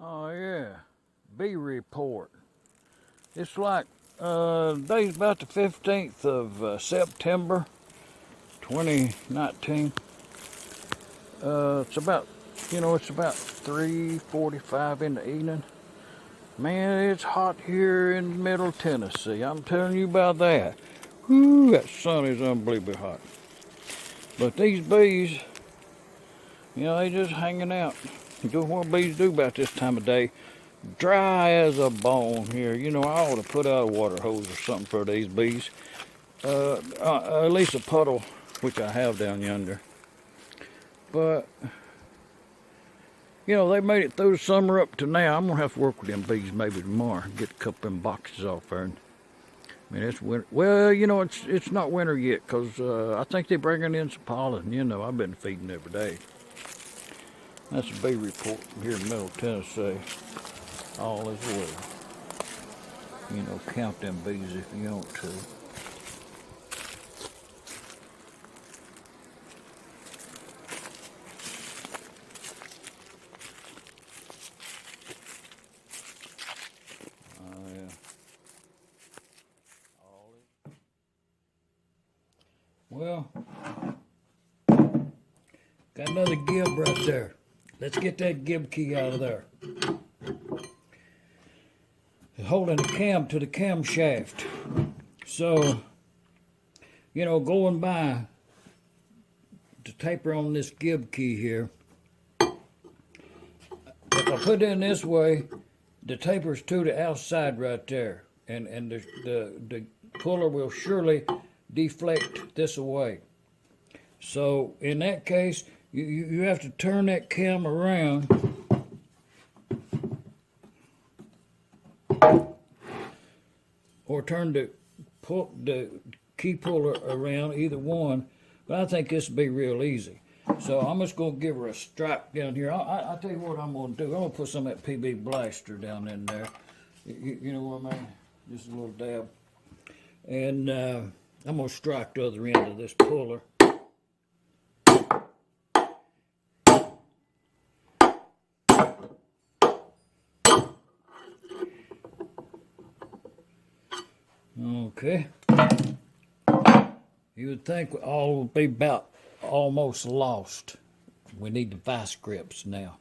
Oh yeah, bee report. It's like day's about the 15th of September 2019. It's about, it's about 3:45 in the evening. Man, it's hot here in middle Tennessee. I'm telling you about that. Whoo, that sun is unbelievably hot. But these bees, they just hanging out, doing what bees do about this time of day. Dry as a bone here. I ought to put out a water hose or something for these bees. At least a puddle, which I have down yonder. But, they made it through the summer up to now. I'm going to have to work with them bees maybe tomorrow. Get a couple of them boxes off there. It's winter. Well, it's not winter yet because I think they're bringing in some pollen. I've been feeding every day. That's a bee report from here in Middle Tennessee. All is well. Count them bees if you want to. Oh yeah. Well, got another gib right there. Let's get that gib key out of there. Holding the cam to the camshaft. So, going by the taper on this gib key here, if I put it in this way, the taper's to the outside right there, and the puller will surely deflect this away. So in that case, you have to turn that cam around or turn the key puller around, either one. But I think this will be real easy. So I'm just going to give her a strike down here. I'll tell you what I'm going to do. I'm going to put some of that PB Blaster down in there. You know what I mean? Just a little dab. And I'm going to strike the other end of this puller. Okay. You would think all would be about almost lost. We need the vice grips now.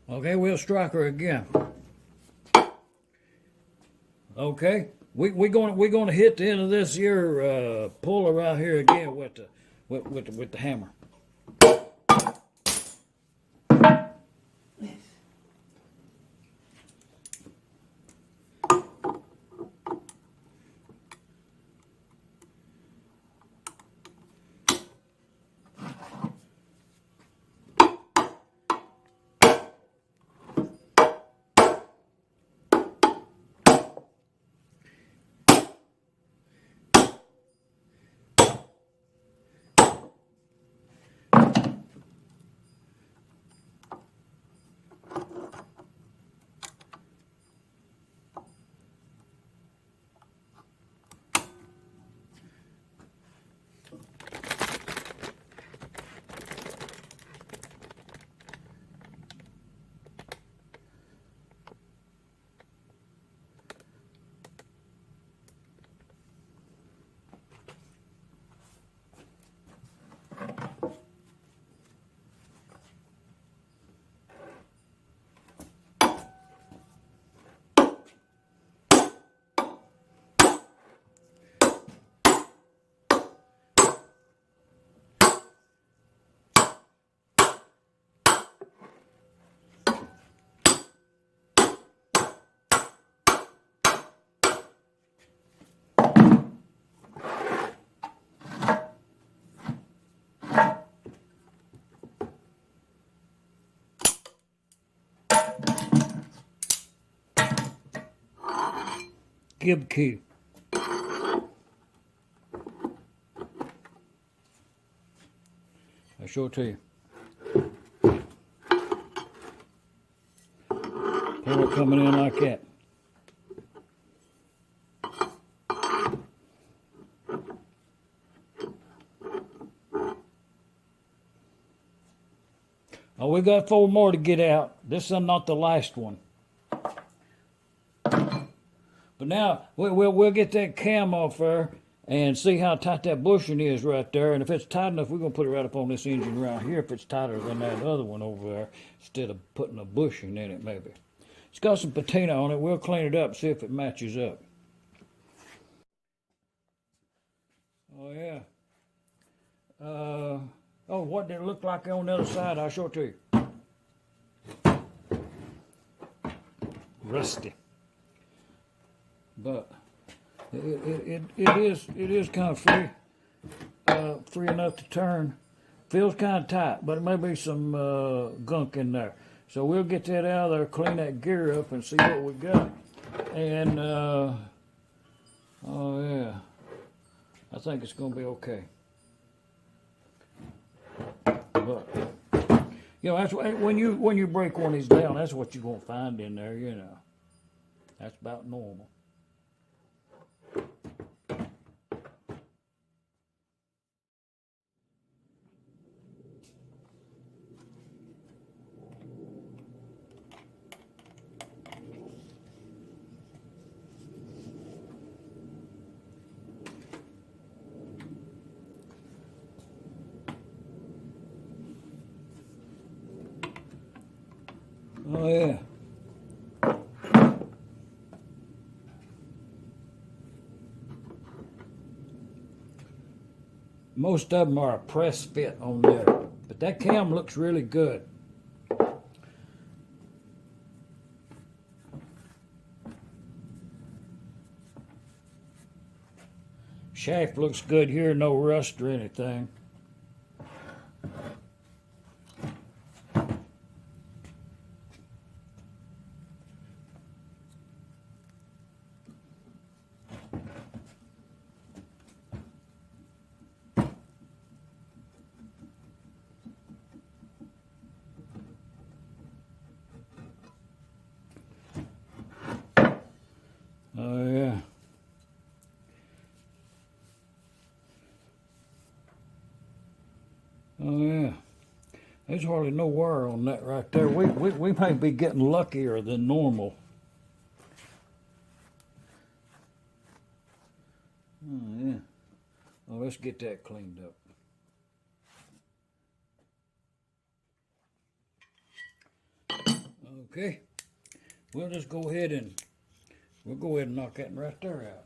Okay, we'll strike her again. Okay, we're going to hit the end of this here puller right here again with the hammer. how-to-remove-gib-key. I'll show it to you. Pull it coming in like that. Oh, we got 4 more to get out. This is not the last one. But now we'll get that cam off there and see how tight that bushing is right there. And if it's tight enough, we're gonna put it right up on this engine right here. If it's tighter than that other one over there, instead of putting a bushing in it, maybe. It's got some patina on it. We'll clean it up, see if it matches up. Oh yeah. Oh, what did it look like on the other side? I'll show it to you. Rusty. But it is kind of free enough to turn. Feels kind of tight, but it may be some gunk in there. So we'll get that out of there, clean that gear up, and see what we got. And oh yeah, I think it's gonna be okay. But you know, that's when you break one of these down, that's what you're gonna find in there. You know, that's about normal. Oh yeah. Most of them are a press fit on there, but that cam looks really good. Shaft looks good here, no rust or anything. Oh yeah. Oh yeah. There's hardly no wear on that right there. We may be getting luckier than normal. Oh yeah. Well, let's get that cleaned up. Okay. We'll just go ahead and knock that right there out.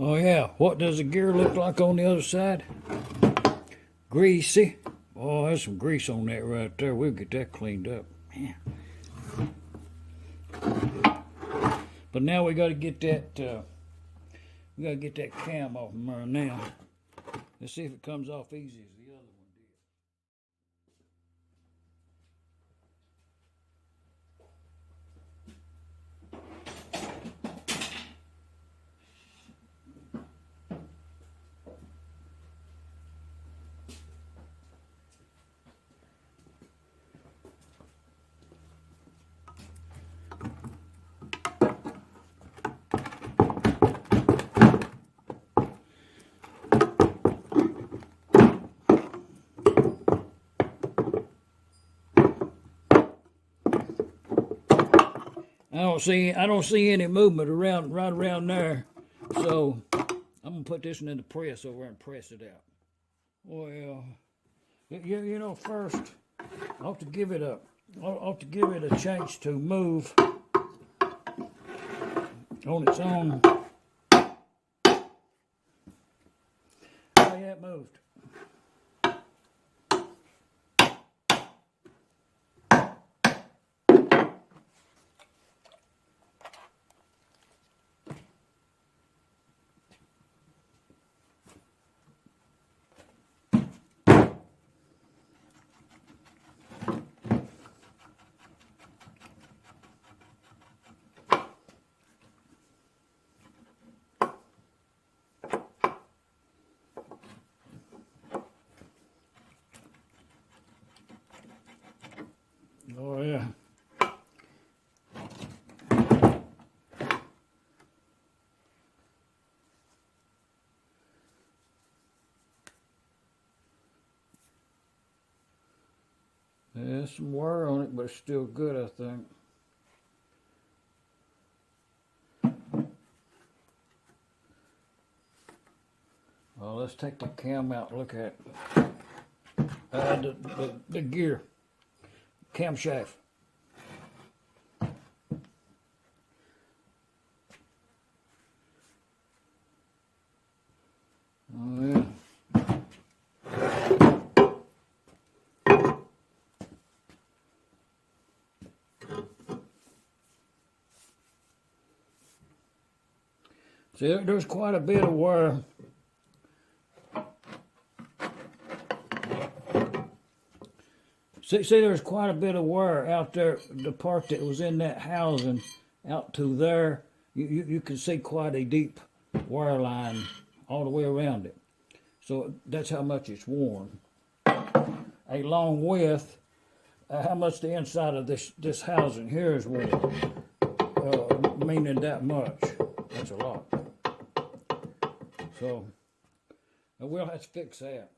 Oh yeah, what does the gear look like on the other side? Greasy. Oh, there's some grease on that right there. We'll get that cleaned up. Man. But now we got to get that. We got to get that cam off of there now. Let's see if it comes off easy as the other one did. I don't see any movement right around there. So I'm gonna put this one in the press over and press it out. Well, you know, first I ought to give it a chance to move on its own. Oh yeah, it moved. Oh yeah. There's some wear on it, but it's still good, I think. Well, let's take the cam out and look at the gear, camshaft. Oh yeah. See, there's quite a bit of wear. See, there's quite a bit of wear out there. The part that was in that housing out to there, you can see quite a deep wire line all the way around it. So that's how much it's worn. Along with how much the inside of this housing here is worn, meaning that much. That's a lot. So we'll have to fix that.